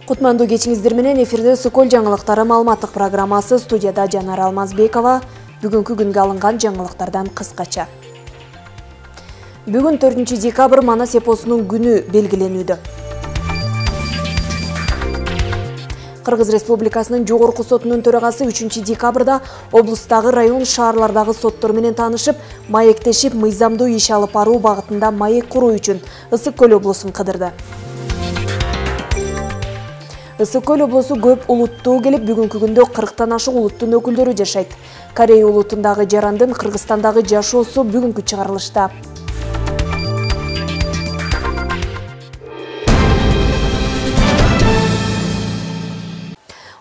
Кутмандуу кечиңиздер менен эфирде Сокол жаңылыктары маалыматтык программасы, студияда Жанар Алмазбекова. Бүгүнкү күнгө алынган жаңылыктардан кыскача. Бүгүн 4 декабрь Манас эпосунун күнү белгиленүүдө. Кыргыз Республикасынын Жогорку сотунун төрагасы 3 декабрда облустагы район шаарлардагы соттор менен таанышып, маектешип мыйзамдуу иш алып баруу багытында маек куруу үчүн Ысык Көл облусун кыдырды. Ысык Көл облусу көп улуттуу келип, бүгүнкү күндө 40тан ашык улуттун өкүлдөрү жашайт. Корей улутундагы жарандын Кыргызстандагы жашоосу бүгүнкү чыгарылышта.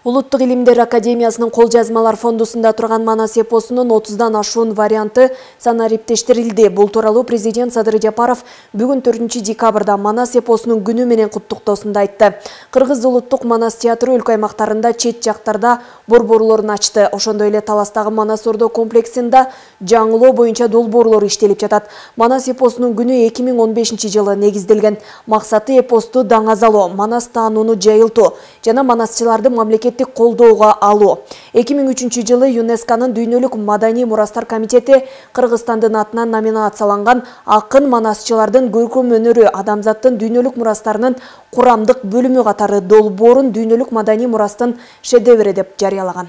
Улуттук илимдер академиясынын кол жазмалар фондусунда турган Манас эпосунун 30дан ашуун варианты санариптештирилди. Бул тууралуу президент Садыр Жапаров бүгүн 4 декабрда Манас эпосунун күнү менен куттуктоосунда айтты. Кыргыз улуттук Манас театры өлкө аймактарында, чет жактарда борборлорун ачты. Ошондой эле Таластагы Манас Ордо комплексинде жаңылоо боюнча долбоорлор иштелип жатат. Манас эпосунун күнү 2015-жылы негизделген. Максаты эпосту даңазалоо, Манас таанууну жайылтуу жана манасчыларды мамлекет колдоого алуу. 2003-жылы ЮНЕСКОнун Дүйнөлүк маданий мурастар комитети Кыргызстандын атынан номинацияланган акын манасчылардын көркөм өнөрү адамзаттын дүйнөлүк мурастарынын курамдык бөлүмү катары долбоорун дүйнөлүк маданий мурастын шедеври деп жарыялаган.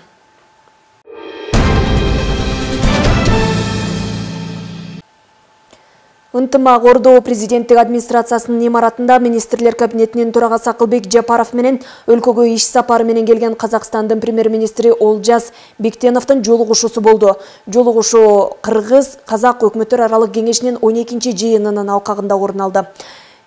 Ынтымак Ордо президенттик администрациясынын имаратында министрлер кабинетинин төрагасы Акылбек Жапаров менен өлкөгө иш сапары менен келген Казакстандын премьер-министри Олжас Бектеновдун жолугушуусу болду. Жолугушуу Кыргыз-Казак өкмөттөр аралык кеңешинин 12-чи жыйынынын алкагында орун алды.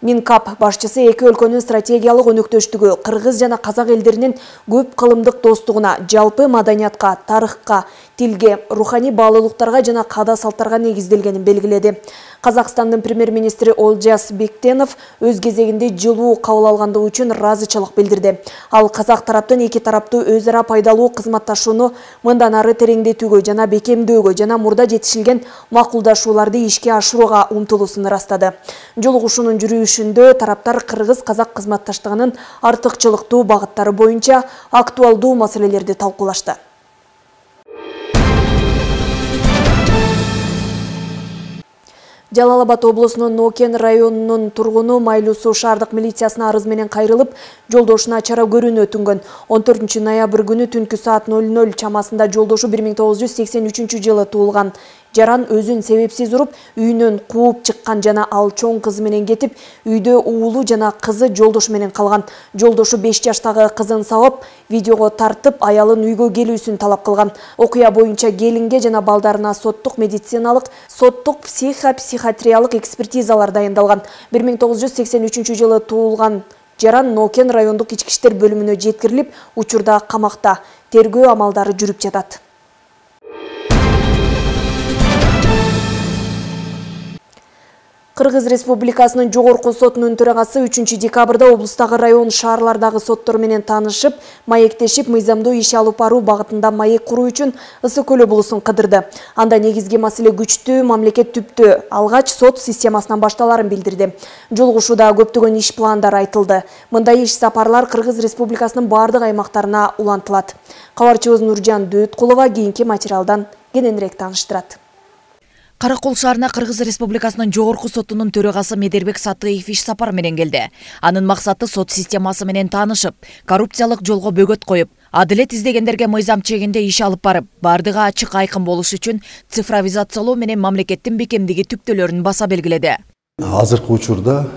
Минкап башчысы эки өлкөнүн стратегиялык өнөктөштүгү, Кыргыз жана Казак элдеринин көп кылымдык достугуна, жалпы маданиятка, тарыхка, тилге, руханий баалуулуктарга жана каада салттарга негизделгенин белгиледи. Казакстандын премьер-министри Олжас Бектенов өз кезегинде жылуу кабыл алгандыгы үчүн ыраазычылык билдирди. Ал казак тараптын эки тараптуу өз ара пайдалуу кызматташууну мындан ары тереңдетүүгө жана бекемдөөгө жана мурда жетишилген макулдашууларды ишке ашырууга умтулуусун ырастады. Жолугушуунун жүрүшүндө тараптар Кыргыз-Казак кызматташтыгынын артыкчылыктуу багыттары боюнча актуалдуу маселелерди талкуулашты. Жалал-Абад облусунун Нокен районунун тургуну Майлуу-Суу шаардык милициясына арыз менен кайрылып, жолдошуна чара көрүүнү өтүнгөн. 14 ноябрь күнү түнкү саат 00 чамасында жолдошу 1983-жылы туулган. Жаран өзүн себепсиз уруп, үйүнөн кууп чыккан жана ал чоң кызы менен кетип, үйдө уулу жана кызы жолдошу менен калган. Жолдошу 5 жаштагы кызын сабап, видеого тартып, аялын үйгө келүүсүн талап кылган. Окуя боюнча келинге жана балдарына соттук медициналык, соттук психиатриялык экспертизалар дайындалган. 1983-жылы туулган Жаран Нокен райондук ички иштер бөлүмүнө жеткирилип, учурда камакта. Тергөө амалдары жүрүп жатат. Кыргыз Республикасынын Жогорку сотунун төрагасы 3 декабрда облустагы район шаарлардагы соттор менен таанышып, маектешип мыйзамдуу иш алып баруу багытында маек куруу үчүн Ысык Көл облусун кыдырды. Анда негизги маселе күчтүү мамлекет түптү алгач сот системасынан башталарын билдирди. Жолугушууда көптөгөн иш пландары айтылды. Мындай иш сапарлар Кыргыз Республикасынын бардык аймактарына улантылат. Кабарчыбыз Нуржан Дөткулова кийинки материалдан кененирээк тааныштырат. Каракол шаарына Кыргыз Республикасынын Жогорку сотунун төрагасы Медербек Сатыев иш сапар менен келди. Анын максаты сот системасы менен таанышып, коррупциялык жолго бөгөт коюп, адилет издегендерге мыйзам чегинде иш алып барып, бардыгы ачык айкын болуш үчүн цифровизациялоо менен мамлекеттин бекемдиги түптөлөрүн баса белгиледи. Азыркы учурда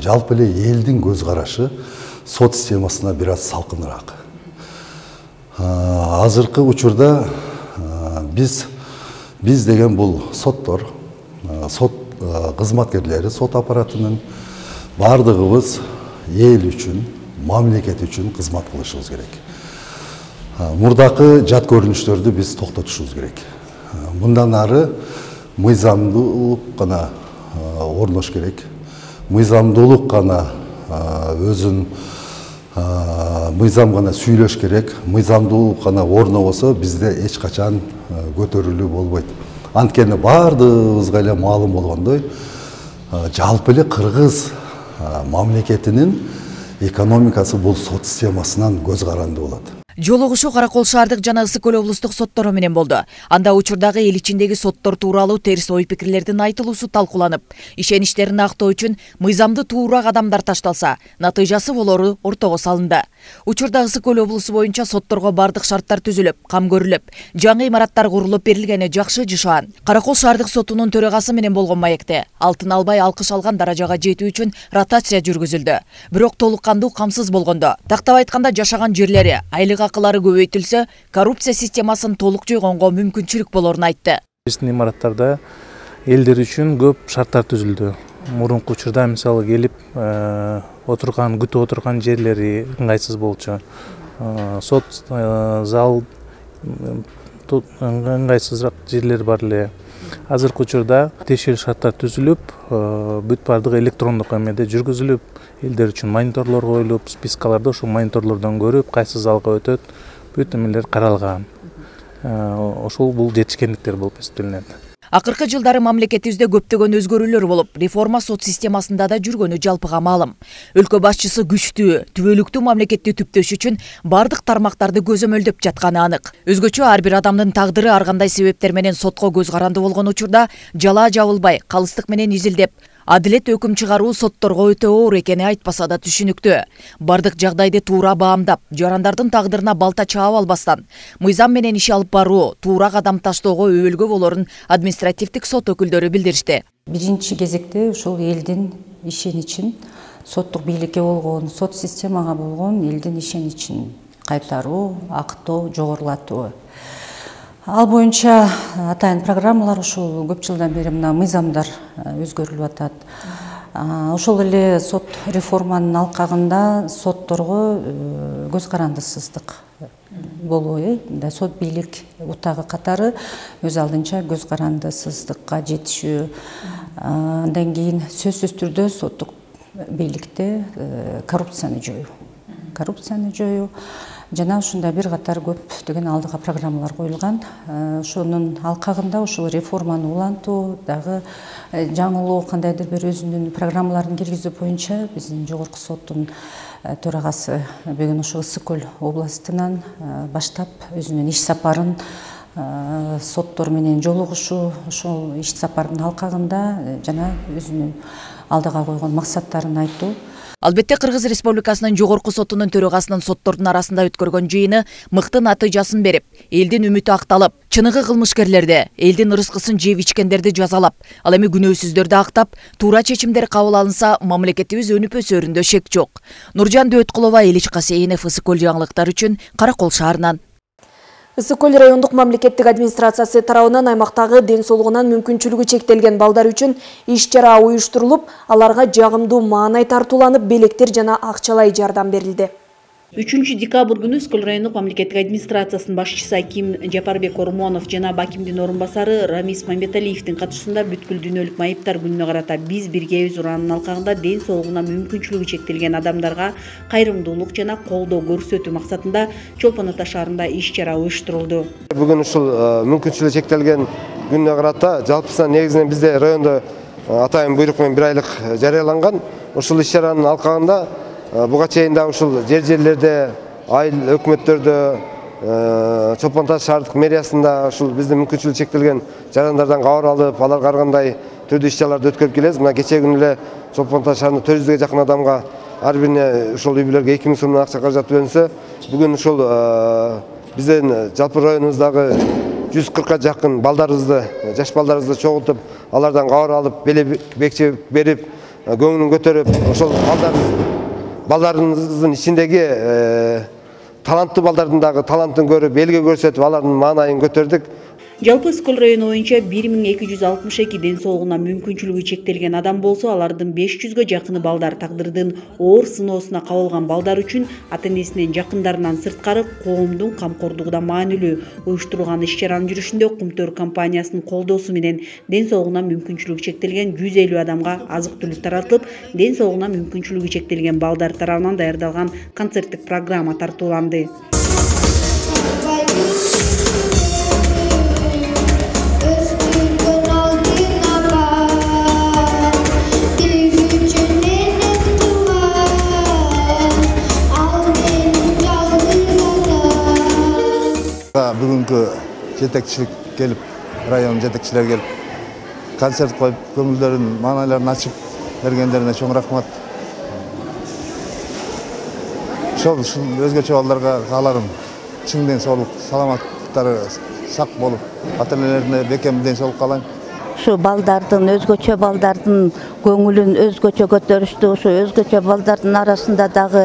жалпы эле элдин көз карашы сот системасына бир аз салкыныраак. Азыркы учурда Биз деген бул соттор, сот кызматкерлери, сот аппаратынын бардыгыбыз эл үчүн, мамлекет үчүн кызмат кылышыбыз керек. Мурдакы жат көрүнүштөрдү биз токтотушубуз керек. Мындан ары мыйзамдуулук гана орнош керек. Мыйзамдуулук гана өзүн мыйзам гана сүйлөш керек. Мыйзамдуулук гана орнобосо бизде эч качан көтөрүлүү болбойт. Анткени бардыгыбызга эле маалым болгондой, жалпы эле Кыргыз мамлекетинин экономикасы бул сот системасынан көз каранды болот. Жолугушуу Каракол шаардык жана Ысык Көл облустук соттору менен болду. Анда учурдагы эл ичиндеги соттор тууралуу терс ой пикирлердин айтылуусу талкууланып, ишеничтерин актоо үчүн мыйзамды туура кадамдар ташталса, натыйжасы болору ортого салынды. Учурда Ысык Көл облусу боюнча сотторго бардык шарттар түзүлүп, кам көрүлүп, жаңы имараттар курулуп берилгени жакшы жышаан. Каракол шаардык сотунун төрагасы менен болгон маекте алтын албай алкыш алган даражага жетүү үчүн ротация жүргүзүлдү. Бирок толук кандуу камсыз болгондо, тактап айтканда жашаган жерлери, айлык акылары көбөйтүлсө, коррупция системасын толук жойгонго мүмкүнчүлүк болорун айтты. Биздин имараттарда элдер үчүн көп шарттар түзүлдү. Мурунку учурда мисалы келип күтүп отурган жерлери ыңгайсыз болчу. Сот зал ыңгайсызыраак жерлер бар эле. Азыркы учурда тиешелүү шарттар түзүлүп, бүт бардыгы электрондук эмеде жүргүзүлүп, элдер үчүн мониторлор коюлуп, спискаларды ошол мониторлордон көрүп, кайсы залга өтөт, бүт эмелер каралган. Ошол бул жетишкендиктер болуп эсептелинет. Акыркы жылдары мамлекетибизде көптөгөн өзгөрүүлөр болуп, реформа сот системасында да жүргөнү жалпыга маалым. Өлкө башчысы күчтүү, түбөлүктүү мамлекетти түптөш үчүн бардык тармактарды көзөмөлдөп жатканы анык. Өзгөчө ар бир адамдын тагдыры ар кандай себептер менен сотко көз каранды болгон учурда жалаа жабылбай, калыстык менен изилдеп, адилет өкүм чыгаруу сотторго өтө оор экени айтпаса да түшүнүктүү. Бардык жагдайды туура баамдап, жарандардын тагдырына балта чаап албастан, мыйзам менен иш алып баруу, туура кадам таштоого өбөлгө болорун административдик сот өкүлдөрү билдиришти. Биринчи кезекте ушул элдин ишеничин, соттук бийликке болгон, сот системага болгон элдин ишеничин кайтаруу, актоо, жогорулатуу. Ал боюнча атайын программалар ушул көп жылдан бери мына мыйзамдар өзгөрүлүп атат. Ошол эле сот реформанын алкагында сотторго көз карандысыздык болуу, сот бийлик утагы катары өз алдынча көз карандысыздыкка жетишүү. Андан кийин сөзсүз түрдө соттук бийликте коррупцияны жоюу. Жана ушундай бир катар көптөгөн алдыга программалар коюлган. Ошонун алкагында ушул реформаны улантуу, дагы жаңылоо кандайдыр бир өзүнүн программаларын киргизүү боюнча биздин жогорку соттун төрагасы бүгүн ушул Ысык Көл областынан баштап өзүнүн иш сапарын соттор менен жолугушуу, ошол иш сапардын алкагында жана өзүнүн алдыга койгон максаттарын айтуу. Албетте Кыргыз Республикасынын жогорку сотунун төрагасынын соттордун арасында өткөргөн жыйыны мыкты натыйжасын берип, элдин үмүтү акталып, чыныгы кылмышкерлерди, элдин ырыскысын жеп ичкендерди жазалап, ал эми күнөөсүздөрдү актап, туура чечимдер кабыл алынса, мамлекетибиз өнүп өсөрүндө шек жок. Нуржан Дөөткулова, Элич Касейинов, Ысык Көл жаңылыктар үчүн Каракол шаарынан. Ысык Көл райондук мамлекеттик администрациясы тарабынан аймактагы ден соолугунан мүмкүнчүлүгү чектелген балдар үчүн иш-чара уюштурулуп, аларга жагымдуу маанай тартууланып, белектер жана акчалай жардам берилди. 3 декабрь күнү Ысык Көл райондук мамлекеттик администрациясынын башчысы Аким Жапарбек Ормонов жана Бакимдин орун басары Рамис Мамбеталиевдин катышуусунда бүткүл дүйнөлүк майыптар күнүнө карата биз биргебиз ураанын алкагында ден соолугуна мүмкүнчүлүгү чектелген адамдарга кайрымдуулук жана колдоо көрсөтүү максатында Чолпон Ата шаарында иш-чара уюштурулду. Бүгүн ушул мүмкүнчүлүгү чектелген күнүнө карата жалпысынан негизинен бизде райондо атайын буйрук менен 1 айлык жарыяланган. Ушул иш-чаранын алкагында буга чейин да ушул жерлерде, айыл өкмөттөрдө, Чолпон Ата шаардык мэриясында ушул биздин мүмкүнчүлүгү чектелген жарандардан кабар алып, аларга ар кандай түрдүү иш-чараларды өткөрүп келебиз. Мына кечээ күнү эле Чолпон Ата шаарында 400ге жакын адамга ар бирине ушул үй бүлөлөргө 2000 сомдон акча каражат бөлүнсө, бүгүн ушул биздин жалпы районубуздагы 140га жакын балдарыбызды, жаш балдарыбызды чогултуп, алардан кабар алып, бекче берип, көңүлүн көтөрүп, ошол балдарыбыздын ичиндеги таланттуу балдардын дагы талантын көрүп, элге көрсөтүп, алардын маанайын көтөрдүк. Жалпы Ысык Көл району боюнча 1262 ден соолугуна мүмкүнчүлүгү чектелген адам болсо, алардын 500ге жакыны балдар. Тагдырдын оор сыноосуна кабылган балдар үчүн ата-энесинен жакындарынан сырткары коомдун камкордугу да маанилүү. Уюштурулган иш-чаранын жүрүшүндө Кумтөр компаниясынын колдоосу менен ден соолугуна мүмкүнчүлүгү чектелген 150 адамга азык-түлүк таратылып, ден соолугуна мүмкүнчүлүгү чектелген балдар тарабынан даярдалган концерттик программа тартууланды. жетекчилик келип, район жетекчилер келип, концерт коюп, көңүлдөрүн, маанайларын ачып бергендерине чоң рахмат. Ошол өзгөчө балдарга кааларым чың ден соолук, саламаттыктары сак болуп, ата-энелерине бекем ден соолук каалайм. Şu baldardın, özgöçö baldardın көңүлүн өзгөчө көтөрүштү. Ошо өзгөчө балдардын арасында дагы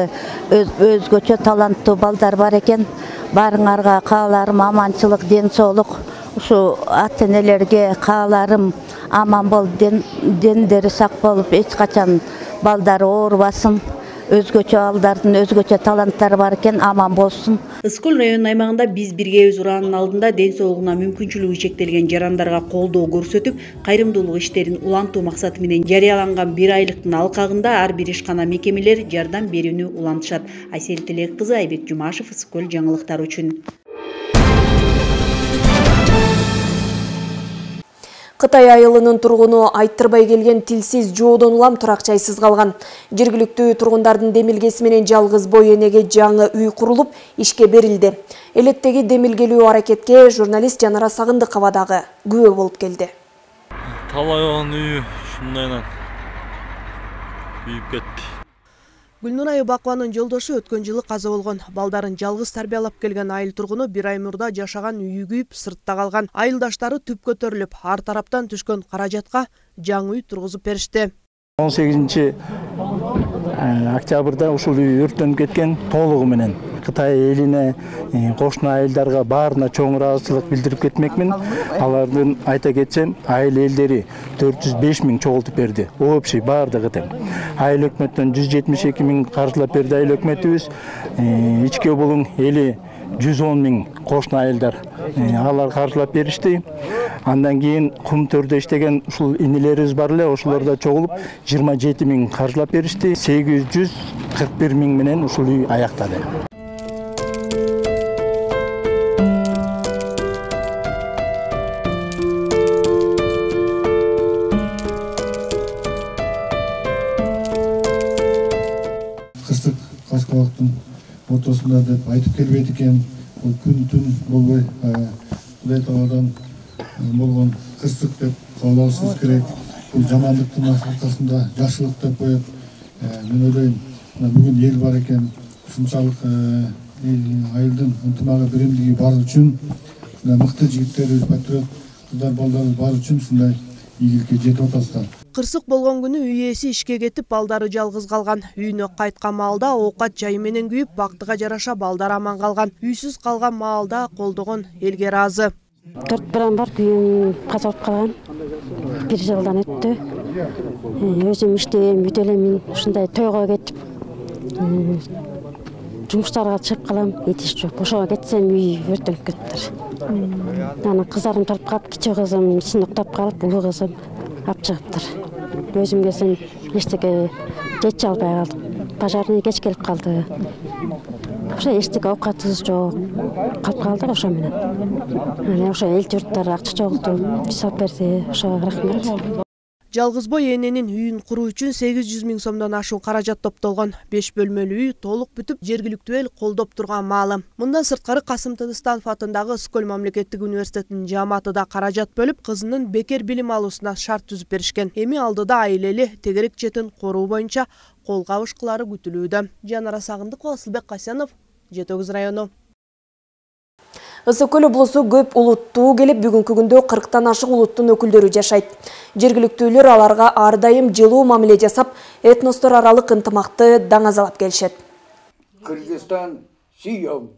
өзгөчө таланттуу балдар бар экен. Барыңарга кааларым аманчылык, ден соолук. Ушу ата-энелерге кааларым аман бол, дендери сак болуп, эч качан балдары оорубасын. Өзгөчө балдардын өзгөчө таланттары бар экен, аман болсун. Ыскөл районунун аймагында биз биргебиз ураанын алдында ден соолугуна мүмкүнчүлүгү чектелген жарандарга колдоо көрсөтүп, кайрымдуулук иштерин улантуу максаты менен жарыяланган 1 айлыктын алкагында ар бир ишкана мекемелер жардам берүүнү улантышат. Айсел Телек кызы, Айбек Жумашев, Ыскөл жаңылыктар үчүн. Кытай айылынын тургуну айттырбай келген тилсиз жоодон улам туракчайсыз калган. Жергиликтүү тургундардын демилгеси менен жалгыз бой энеге жаңы үй курулуп, ишке берилди. Элеттеги демилгелүү аракетке журналист Жанара Сагындыкова дагы күбө болуп келди. Талайган үй шундайнан күйүп кетти. Гүлнур Айбакованын жолдошу өткөн жылы каза болгон. Балдарын жалгыз тарбиялап келген айыл тургуну 1 ай мурда жашаган үйү күйүп, сыртта калган. Айылдаштары түп көтөрүлүп, ар тараптан түшкөн каражатка жаңы үй тургузуп беришти. 18 октябрда ушул үй өрттөнүп кеткен толугу менен. Кытай элине, кошуна айылдарга баарына чоң ыраазычылык билдирип кетмекмин. Алардын айта кетсем, айыл элдери 405 000 чогултуп берди. Общий баардыгы тең. Айыл өкмөттөн 172 000 каржылап берди айыл өкмөтүбүз. Ички булуң эли 110 000 кошуна айылдар алар каржылап беришти. Андан кийин кум төрдө иштеген ушул инилерибиз бар эле, ошолор да чогулуп 27 000 каржылап беришти. 841 000 менен ушул үй аяктады. Кырсык Кашкабактын ортосунда деп айтып келбейт экен. Бул күн-түн болбой, Кудай Тааладан болгон кырсык деп кабыл алышыбыз керек. Бул жамандыктын аркасында жакшылык деп коет. Мен ойлойм, бүгүн эл бар экен. Ушунчалык айылдын ынтымагы, биримдиги бар үчүн, мыкты жигиттерибиз, патриот кыздар, балдарыбыз бар үчүн ушундай ийгиликке жетип атасыздар. Кырсык болгон күнү үй ээси ишке кетип, балдары жалгыз калган. Үйүнө кайткан маалда оокат жайы менен күйүп, бактыга жараша балдар аман калган. Үйсүз калган маалда колдогон элге ыраазы. 4 барам бар, күйөөм каза болуп калган. 1 жылдан өттү. Өзүм иштейм, үйдөлөмүн, ушундай тойго кетип, жумуштарга чыгып калам, этиш жок. Ошого кетсем үй өртөнүп кетиптир. Анан кыздарым талып калып, кичи кызым ичинде уктап калып, улуу кызым алып чыгыптыр. Өзүм келсем эчтеке жетчи албай калдым. Пожарный кеч келип калды. Ошо эчтеке оокатыбыз жок. Калып калдык ошо менен. Анан ошо эл журттар акча чогултуп, жасап берди. Ошого рахмат. Жалгызбой эненин үйүн куруу үчүн 800 000 сомдон ашуун каражат топтолгон. 5 бөлмөлүү үй толук бүтүп, жергиликтүү эл колдоп турган маалы. Мындан сырткары Касым Тыныстанов атындагы Ыскөл мамлекеттик университетинин жааматы да каражат бөлүп, кызынын бекер билим алуусуна шарт түзүп беришкен. Эми алдыда айыл эли тегерек четин коруу боюнча кол кабыш кылары күтүлүүдө. Жанара Сагындыкова, Асылбек Касянов, Жети Өгүз району. Ысыкөл облусу көп улуттуу келип, бүгүнкү күндө 40тан ашык улуттун өкүлдөрү жашайт. Жергиликтүүлөр аларга ар дайым жылуу мамиле жасап, этностор аралык ынтымакты даңазалап келишет. Кыргызстан сүйөм.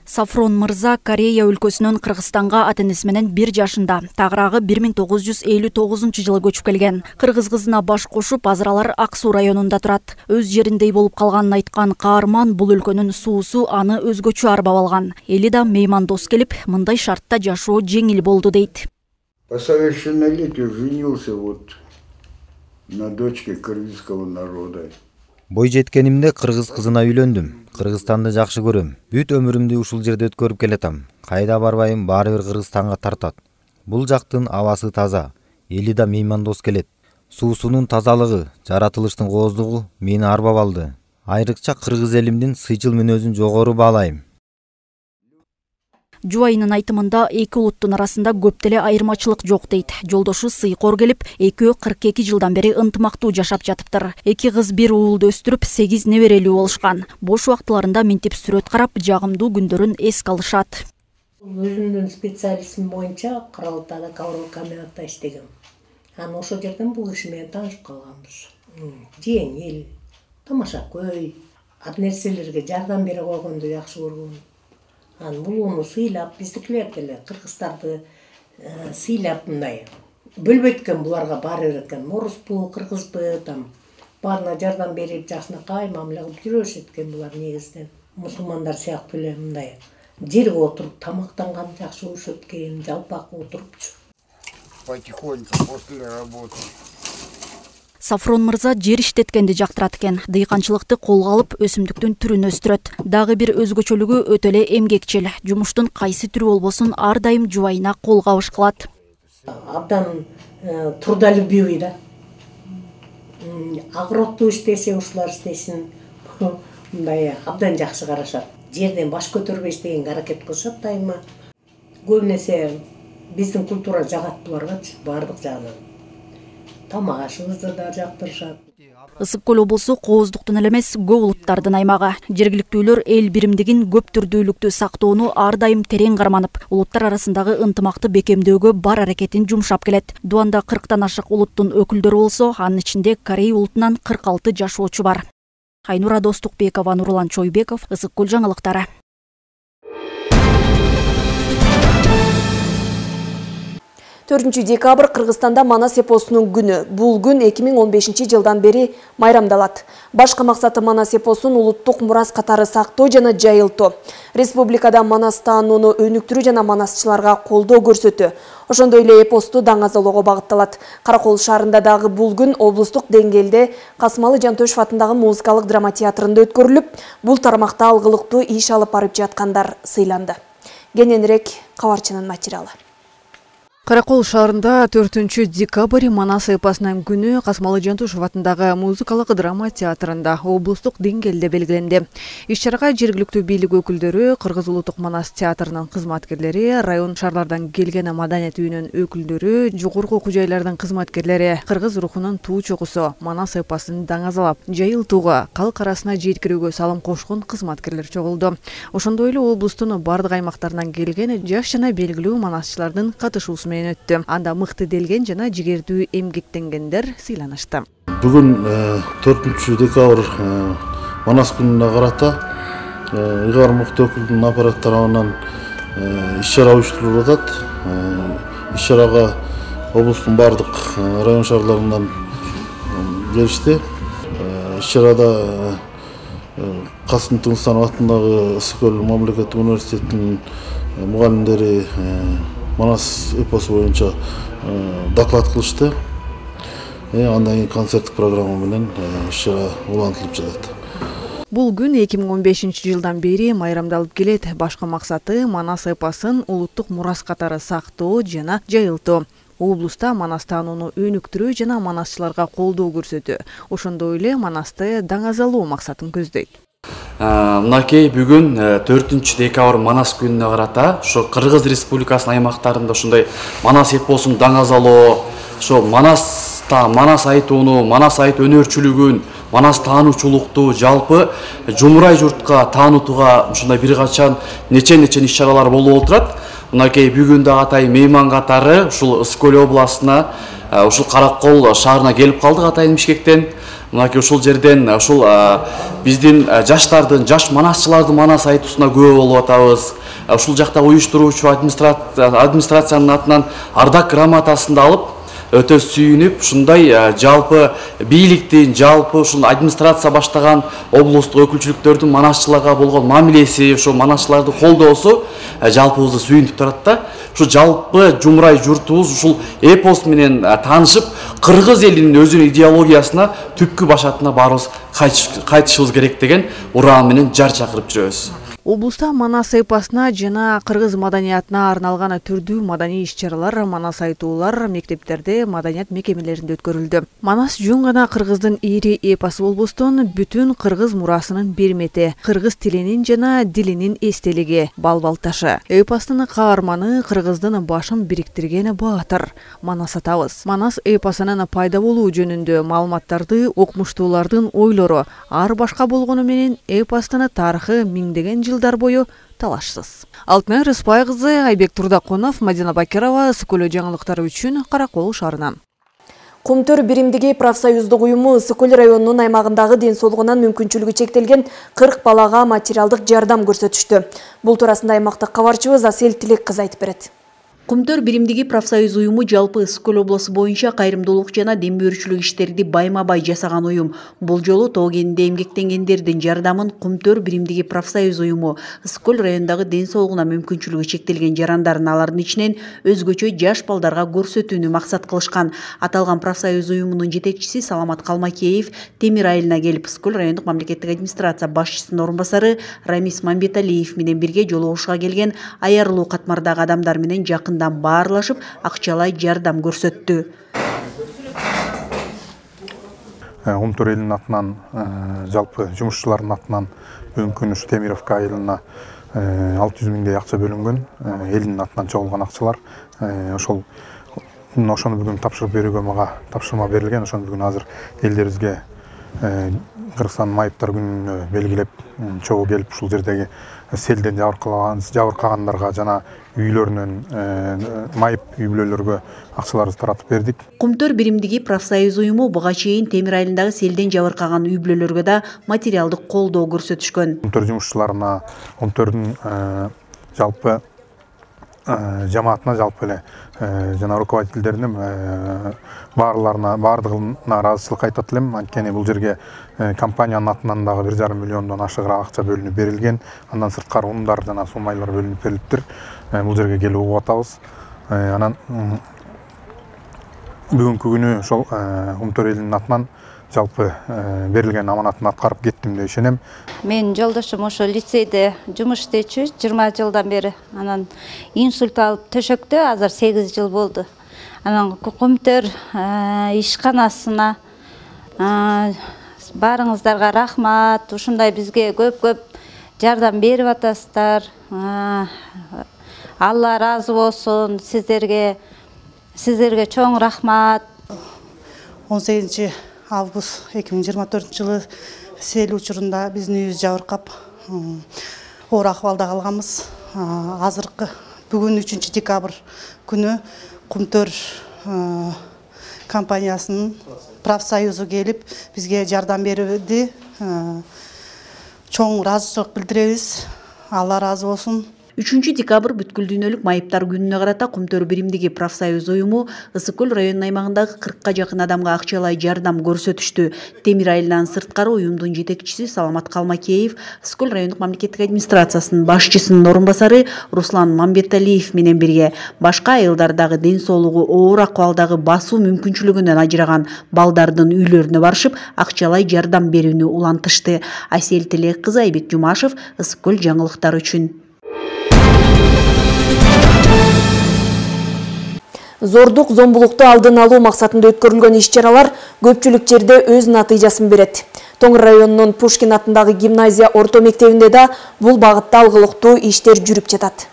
Сафрон мырза Корея өлкөсүнөн Кыргызстанга ата-энеси менен 1 жашында, тагыраагы 1959 жылы көчүп келген. Кыргыз кызына баш кошуп, азыр алар Ак Суу районунда турат. Өз жериндей болуп калганын айткан каарман бул өлкөнүн суусу аны өзгөчө арбап алган. Эли да меймандос келип, мындай шартта жашоо жеңил болду дейт. По совершеннолетию женился вот на дочке кыргызского народа. Бой жеткенимде кыргыз кызына үйлөндүм. Кыргызстанды жакшы көрөм. Бүт өмүрүмдү ушул жерде өткөрүп келатам. Кайда барбайым, баары бир Кыргызстанга тартат. Бул жактын абасы таза, эли да меймандос келет. Суусунун тазалыгы, жаратылыштын кооздугу мени арбап алды. Айрыкча кыргыз элимдин сыйчыл мүнөзүн жогору баалайм. Жубайынын айтымында эки улуттун арасында көп деле айырмачылык жок дейт. Жолдошу сыйкор келип, экөө 42 жылдан бери ынтымактуу жашап жатыптыр. Эки кыз бир уулду өстүрүп 8 неберелүү болушкан. Бош убактыларында минтип сүрөт карап, жагымдуу күндөрүн эске алышат. Өзүмдүн специалистим боюнча 46-да Каврол комбинатта иштегем. Анан ошол жерден бул киши менен таанышып калганбыз. Жеңил, тамаша көй, ат нерселерге жардам бере койгонду жакшы көргөн. Анан бул уну сыйлап, биздикилер деле кыргыздарды сыйлап мындай бөлбөйт экен, буларга баары бир экен. Оруспу, кыргызбы, там баарына жардам берип, жакшынакай мамиле кылып жүрөшөт экен булар негизден. Мусулмандар сыяктуу эле мындай жерге отуруп тамактанган жакшы көрүшөт экен, жалпак отурупчу. Потихоньку после работы. Сафрон мырза жер иштеткенди жактырат экен. Дыйканчылыкты колго алып, өсүмдүктүн түрүн өстүрөт. Дагы бир өзгөчөлүгү өтө эле эмгекчил. Жумуштун кайсы түрү болбосун ар дайым жубайына кол кабыш кылат. Абдан трудолюбивый да. Агроттуу иштесе, ушулар иштесин. Мындай абдан жакшы карашат. Жерден баш көтөрбөй иштегенге аракет кылышат дайыма. Көбүн эсе биздин культура жагат буларгачы, баардык жагынан. Тамак ашыбызды да жактырышат. Ысык көл облусу кооздуктун эле эмес, көп улуттардын аймагы. Жергиликтүүлөр эл биримдигин, көп түрдүүлүктү сактоону ар дайым терең карманып, улуттар арасындагы ынтымакты бекемдөөгө бар аракетин жумшап келет. Дуанда 40тан ашык улуттун өкүлдөрү болсо, анын ичинде Корей улутунан 46 жашоочу бар. Айнура Достукбекова, Нурлан Чойбеков, Ысык көл жаңылыктары. 4 декабрь Кыргызстанда Манас эпосунун күнү. Бул күн 2015 жылдан бери майрамдалат. Башкы максаты Манас эпосун улуттук мурас катары сактоо жана жайылтуу. Республикада Манас таанууну өнүктүрүү жана манасчыларга колдоо көрсөтүү. Ошондой эле эпосту даңазалоого багытталат. Каракол шаарында дагы бул күн облустук деңгээлде Касымалы Жантөшев атындагы музыкалык драма театрында өткөрүлүп, бул тармакта алгылыктуу иш алып барып жаткандар сыйланды. Кененирээк кабарчынын материалы. Каракол шаарында 4 декабрь Манас эпосунун күнү Касымалы Жантөшев атындагы музыкалык драма театрында облустук деңгээлде белгиленди. Иш-чарага жергиликтүү бийлик өкүлдөрү, Кыргыз улуттук Манас театрынын кызматкерлери, район шаарлардан келген маданият үйүнүн өкүлдөрү, жогорку окуу жайлардын кызматкерлери кыргыз рухунун туу чокусу Манас эпосун даңазалап, жайылтууга, калк арасына жеткирүүгө салым кошкон кызматкерлер чогулду. Ошондой эле облустун бардык аймактарынан келген жаш жана белгилүү манасчылардын катышуусу менен өттү. Анда мыкты делген жана жигердүү эмгектенгендер сыйланышты. Бүгүн 4 декабрь Манас күнүнө карата ыйгар мыкты өкүлдүн аппараты тарабынан иш-чара уюштурулуп атат. Иш-чарага облустун бардык район шаарларынан келишти. Иш-чарада Касым Тыңстанов атындагы Ысык көл мамлекеттик университетинин мугалимдери Манас эпосу боюнча доклад кылышты. Андан кийин концерттик программа менен иш-чара улантылып жатат. Бул күн 2015 жылдан бери майрамдалып келет. Башкы максаты Манас эпосун улуттук мурас катары сактоо жана жайылтуу. Облуста Манас таанууну өнүктүрүү жана манасчыларга колдоо көрсөтүү. Ошондой эле Манасты даңазалоо максатын көздөйт. Мынакей бүгүн 4 декабрь Манас күнүнө карата ошо Кыргыз Республикасынын аймактарында ушундай Манас эпосун даңазалоо, ошо Манас айтууну, Манас айт өнөрчүлүгүн, Манас таануучулукту жалпы жумурай журтка таанутууга ушундай бир качан нече иш-чаралар болуп отурат. Мынакей бүгүн да атайын мейман катары ушул Ысык көл областына, ушул Каракол шаарына келип калдык атайын Бишкектен. Мынакей ушул жерден ушул биздин жаштардын, жаш манасчылардын Манас айтуусуна күбө болуп атабыз. Ушул жакта уюштуруучу администрациянын атынан ардак грамотасын да алып, өтө сүйүнүп, ушундай жалпы бийликтин, жалпы ушул администрация баштаган облустук өкүлчүлүктөрдүн манасчыларга болгон мамилеси, ошо манасчылардын колдоосу жалпыбызды сүйүнтүп турат да. Ушу жалпы жумурай журтубуз ушул эпос менен таанышып, кыргыз элинин өзүнүн идеологиясына, түпкү башатына баарыбыз кайтышыбыз керек деген уран менен жар чакырып жүрөбүз. Облуста Манас эпосуна жана кыргыз маданиятына арналган түрдүү маданий иш-чаралар, манас айтуулар мектептерде, маданият мекемелеринде өткөрүлдү. Манас жөн гана кыргыздын ири эпосу болбостон, бүтүн кыргыз мурасынын бермети, кыргыз тилинин жана дилинин эстелиги, балбал ташы. Эпостун каарманы кыргыздын башын бириктирген баатыр Манас атабыз. Манас эпосунун пайда болуу жөнүндө маалыматтарды окумуштуулардын ойлору ар башка болгону менен эпостун тарыхы миңдеген жылдар бою талашсыз. Алтынай Рыспай кызы, Айбек Турдаконов, Мадина Бакирова, Ысыккөл жаңылыктары үчүн Каракол шаарынан. Кумтөр биримдиги профсоюздук уюму Ысыккөл районунун аймагындагы ден соолугунан мүмкүнчүлүгү чектелген 40 балага материалдык жардам көрсөтүштү. Бул туурасында аймактык кабарчыбыз Асел Тилек кыз айтып берет. Кумтөр биримдиги профсоюз уюму жалпы Ысыккөл облусу боюнча кайрымдуулук жана дем берүүчүлүк иштерди байма-бай жасаган уюм. Бул жолу тоо кенинде эмгектенгендердин жардамын Кумтөр биримдиги профсоюз уюму Ысыккөл райондогу ден соолугуна мүмкүнчүлүгү чектелген жарандардын алардын ичинен өзгөчө жаш балдарга көрсөтүүнү максат кылышкан. Аталган профсоюз уюмунун жетекчиси Саламат Калмакеев Темир айылына келип Ысыккөл райондук мамлекеттик администрация башчысынын орун басары Рамис Мамбеталиев менен бирге жолугушууга келген аярылуу катмардагы адамдар менен жакын баарлашып, акчалай жардам көрсөттү. Кумтөр элинин атынан, жалпы жумушчулардын атынан бүгүнкү күнү Темировка айылына 600 миңдей акча бөлүнгөн. Элдин атынан чогулган акчалар. Ошону бүгүн тапшырып берүүгө мага тапшырма берилген. Ошону бүгүн азыр элдерибизге Кыргызстан майыптар күнүнө белгилеп чогуу келип ушул жердеги селден жабыркагандарга жана үйлөрүнөн майып үй бүлөлөргө акчаларды таратып бердик. Кумтөр биримдиги профсоюз уюму буга чейин Темир айылындагы селден жабыркаган үй бүлөлөргө да материалдык колдоо көрсөтүшкөн. Кумтөр жумушчуларына, Кумтөрдүн жалпы жамаатына, жалпы эле жана руководителдерине баардыгына ыраазычылык айтат элем. Анткени бул жерге компаниянын атынан дагы 1,5 миллиондон ашыгыраак акча бөлүнүп берилген. Андан сырткары ундар жана суу майлар бөлүнүп берилиптир. Бул жерге келип угуп атабыз. Анан бүгүнкү күнү ошол Кумтөр элинин атынан жалпы берилген аманатын аткарып кеттим деп ишенем. Мен жолдошум ошо лицейде жумуш иштечү 20 жылдан бери. Анан инсульт алып төшөктө азыр 8 жыл болду. Анан Кумтөр ишканасына барыңыздарга рахмат. Ушундай бизге көп жардам берип атасыздар. Алла разы болсун сиздерге чоң рахмат. 18 август 2024 жылы сел учурунда биздин үйүбүз жабыркап оор акыбалда калганбыз. Азыркы бүгүн 3 декабрь күнү Кумтөр компаниясынын профсоюзу келип бизге жардам берди. Чоң ыраазычылык билдиребиз. Алла разы болсун. 3 декабрь бүткүл дүйнөлүк майыптар күнүнө карата Кумтөр биримдиги профсоюз уюму Ысыккөл районунун аймагындагы 40ка жакын адамга акчалай жардам көрсөтүштү. Темир айылынан сырткары уюмдун жетекчиси Саламат Калмакеев Ысыккөл райондук мамлекеттик администрациясынын башчысынын орун басары Руслан Мамбеталиев менен бирге башка айылдардагы ден соолугу оор акыбалдагы басуу мүмкүнчүлүгүнөн ажыраган балдардын үйлөрүнө барышып акчалай жардам берүүнү улантышты. Асел Тилек кызы, Айбек Жумашев, Ысыккөл жаңылыктары үчүн. Зордук зомбулукту алдын алуу максатында өткөрүлгөн иш-чаралар көпчүлүк жерде өз натыйжасын берет. Тоңур районунун Пушкин атындагы гимназия орто мектебинде да бул багытта алгылыктуу иштер жүрүп жатат.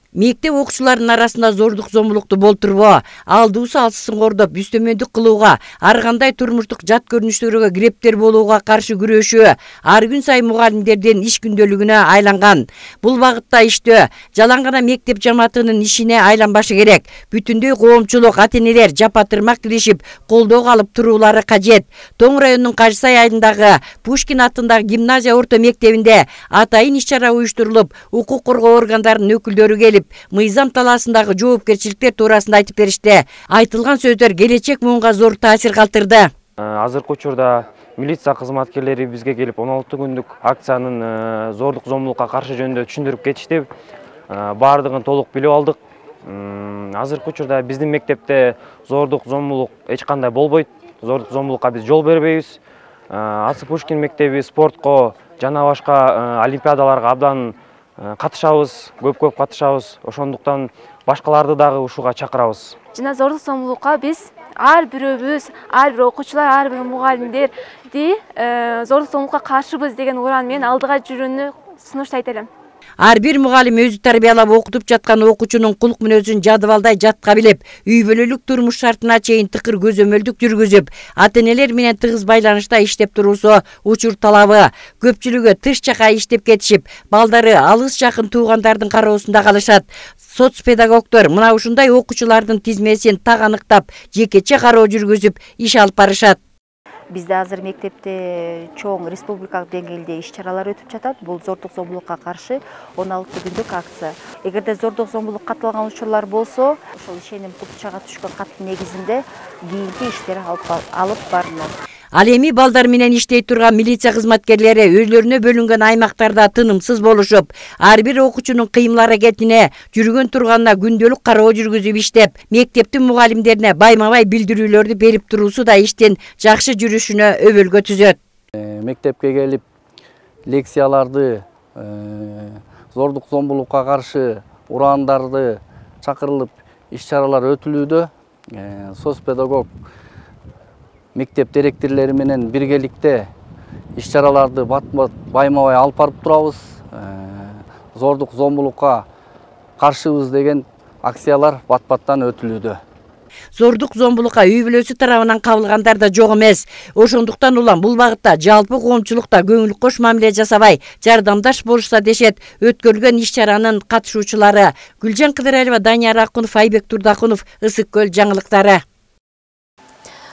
Мектеп окуучуларынын арасында зордук зомбулукту болтурбоо, алдуусу алсысын кордоп, үстөмөндүк кылууга, ар кандай турмуштук жат көрүнүштөргө кирептер болууга каршы күрөшүү ар күн сайын мугалимдердин иш күндөлүгүнө айланган. Бул багытта иштөө жалаң гана мектеп жамаатынын ишине айланбашы керек. Бүтүндөй коомчулук, ата-энелер жапа-тырмак киришип, колдоого алып туруулары кажет. Тоң районунун Кажысай айылындагы Пушкин атындагы гимназия орто мектебинде атайын иш-чара уюштурулуп, укук коргоо органдарынын өкүлдөрү келип, мыйзам талаасындагы жоопкерчиликтер туурасында айтып беришти. Айтылган сөздөр келечек муунга зор таасир калтырды. Азыркы учурда милиция кызматкерлери бизге келип 16 күндүк акциянын зордук зомбулукка каршы жөнүндө түшүндүрүп кетишти. Баардыгын толук билип алдык. Азыркы учурда биздин мектепте зордук зомбулук эч кандай болбойт. Зордук зомбулукка биз жол бербейбиз. Асы Пушкин мектеби спортко жана башка олимпиадаларга абдан катышабыз, көп катышабыз. Ошондуктан башкаларды дагы ушуга чакырабыз. Жана зордук зомбулукка биз ар бирөөбүз, ар бир окуучулар, ар бир мугалимдерди зордук зомбулукка каршыбыз деген уран менен алдыга жүрүүнү сунуштайт элем. Ар бир мугалим өзү тарбиялап окутуп жаткан окуучунун кулк мүнөзүн жадыбалдай жатка билип, үй бүлөлүк турмуш шартына чейин тыкыр көзөмөлдүк жүргүзүп, ата-энелер менен тыгыз байланышта иштеп туруусу учур талабы. Көпчүлүгү тыш жака иштеп кетишип, балдары алыс жакын туугандардын кароосунда калышат. Соцпедагогдор мына ушундай окуучулардын тизмесин так аныктап, жекече кароо жүргүзүп, иш алып барышат. Бизде азыр мектепте чоң республикалык деңгээлде иш-чаралар өтүп жатат. Бул зордук зомбулукка каршы 16 күндүк акция. Эгерде зордук зомбулук катталган учурлар болсо, ошол ишеним кутчага түшкөн каттын негизинде кийинки иштер алып барылат. Ал эми балдар менен иштей турган милиция кызматкерлери өзлөрүнө бөлүнгөн аймактарда тынымсыз болушуп, ар бир окуучунун кыймыл аракетине, жүргөн турганына күндөлүк кароо жүргүзүп иштеп, мектептин мугалимдерине байма-бай билдирүүлөрдү берип туруусу да иштин жакшы жүрүшүнө өбөлгө түзөт. Мектепке келип лекцияларды, зордук зомбулукка каршы урандарды чакырылып иш-чаралар өтүлүүдө. Соцпедагог мектеп директорлори менен биргеликте иш-чараларды байма-бай алып барып турабыз. Зордук зомбулукка каршыбыз деген акциялар бат-баттан өтүлүүдө. Зордук зомбулукка үй бүлөсү тарабынан кабылгандар да жок эмес. Ошондуктан улам бул багытта жалпы коомчулукта көңүл кош мамиле жасабай, жардамдаш болушса дешет өткөрүлгөн иш-чаранын катышуучулары. Гүлжан Кыдыралова, Данияр Акунов, Айбек Турдакунов, Ысык көл жаңылыктары.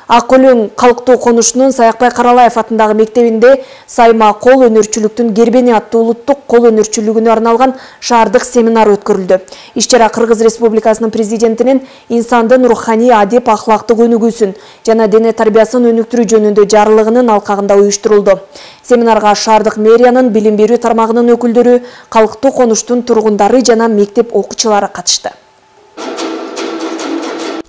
Аккөлүң калктуу конушунун Саякбай Каралаев атындагы мектебинде сайма кол өнөрчүлүктүн кербени аттуу улуттук кол өнөрчүлүгүнө арналган шаардык семинар өткөрүлдү. Иш-чара Кыргыз Республикасынын президентинин инсандын руханий, адеп, ахлактык өнүгүүсүн жана дене тарбиясын өнүктүрүү жөнүндө жарлыгынын алкагында уюштурулду. Семинарга шаардык мэриянын билим берүү тармагынын өкүлдөрү, калктуу конуштун тургундары жана мектеп окуучулары катышты.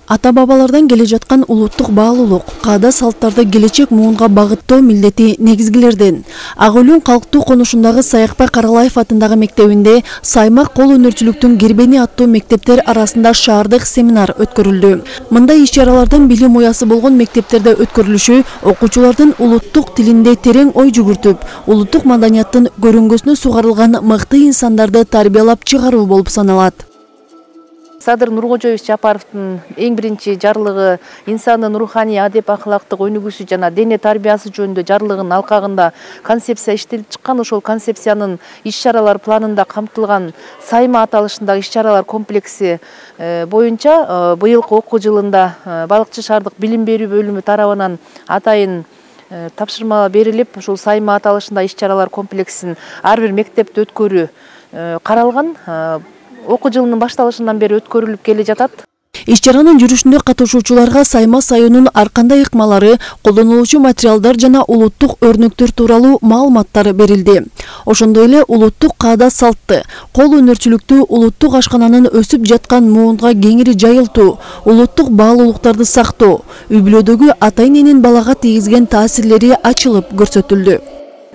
Ата-бабалардан келе жаткан улуттук баалуулук, каада салттарды келечек муунга багыттоо милдети негизгилерден. Ак-Өлүң калктуу конушундагы Саякбай Каралаев атындагы мектебинде саймак кол өнөрчүлүктүн кербени аттуу мектептер арасында шаардык семинар өткөрүлдү. Мындай иш-чаралардын билим уясы болгон мектептерде өткөрүлүшү окуучулардын улуттук тилинде терең ой жүгүртүп, улуттук маданияттын көрүнгөсүнө сугарылган мыкты инсандарды тарбиялап чыгаруу болуп саналат. Садыр Нуркожоевич Жапаровдун эң биринчи жарлыгы инсандын руханий, адеп, ахлактык өнүгүүсү жана дене тарбиясы жөнүндө жарлыгынын алкагында концепция иштелип чыккан. Ошол концепциянын иш-чаралар планында камтылган сайма аталышындагы иш-чаралар комплекси боюнча быйылкы окуу жылында Балыкчы шаардык билим берүү бөлүмү тарабынан атайын тапшырма берилип, ушул сайма аталышында иш-чаралар комплексин ар бир мектепте өткөрүү каралган. Окуу жылынын башталышынан бери өткөрүлүп келе жатат. Иш-чаранын жүрүшүндө катышуучуларга сайма сайынын ар кандай ыкмалары, колдонулуучу материалдар жана улуттук өрнөктөр тууралуу маалыматтар берилди. Ошондой эле улуттук каада салтты, кол өнөрчүлүктү улуттук ашкананын өсүп жаткан муунга кеңири жайылтуу, улуттук баалуулуктарды сактоо, үй бүлөдөгү ата-эненин балага тийгизген таасирлери ачылып көрсөтүлдү.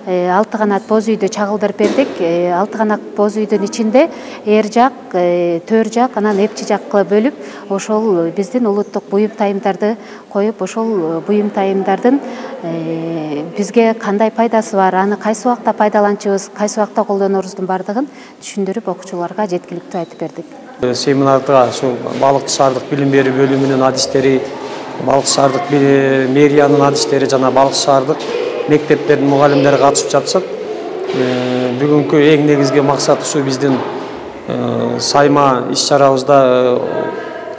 6 канат боз үйдө чагылдырып бердик. 6 канат боз үйдүн ичинде эр жак, төр жак, анан эпчи жакка бөлүп, ошол биздин улуттук буюм тайымдарды коюп, ошол буюм тайымдардын бизге кандай пайдасы бар, аны кайсы убакта пайдаланчубуз, кайсы убакта колдонорубуздун бардыгын түшүндүрүп окуучуларга жеткиликтүү айтып бердик. Семинарда ушул Балыкчы шаардык билим берүү бөлүмүнүн адистери, Балыкчы шаардык мэриянын адистери жана Балыкчы шаардык мектептердин мугалимдери катышып жатышат. Бүгүнкү эң негизги максат ушу биздин сайма иш-чарабызда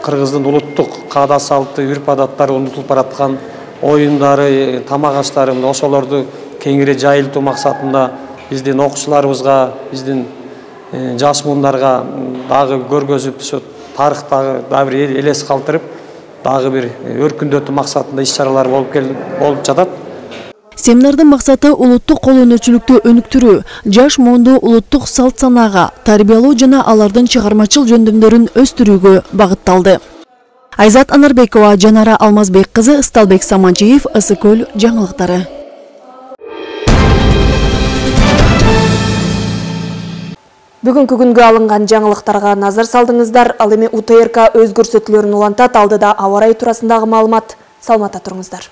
Кыргыздын улуттук каада салты, үрп адаттары унутулуп бараткан оюндары, тамак аштары, ошолорду кеңири жайылтуу максатында биздин окуучуларыбызга, биздин жаш муундарга дагы көргөзүп, ошо тарыхтагы дагы бир элес калтырып, дагы бир өркүндөтүү максатында иш-чаралар болуп жатат. Семинардын максаты улуттук кол өнөрчүлүктү өнүктүрүү, жаш муунду улуттук салт санаага тарбиялоо жана алардын чыгармачыл жөндөмдөрүн өстүрүүгө багытталды. Айзат Анарбекова, Жанара Алмазбек кызы, Сталбек Саманчиев, Ысык көл жаңылыктары. Бүгүнкү күнгө алынган жаңылыктарга назар салдыңыздар. Ал эми УТРК өз көрсөтүүлөрүн улантат. Алдыда аба ырайы туурасындагы маалымат. Саламатта туруңуздар.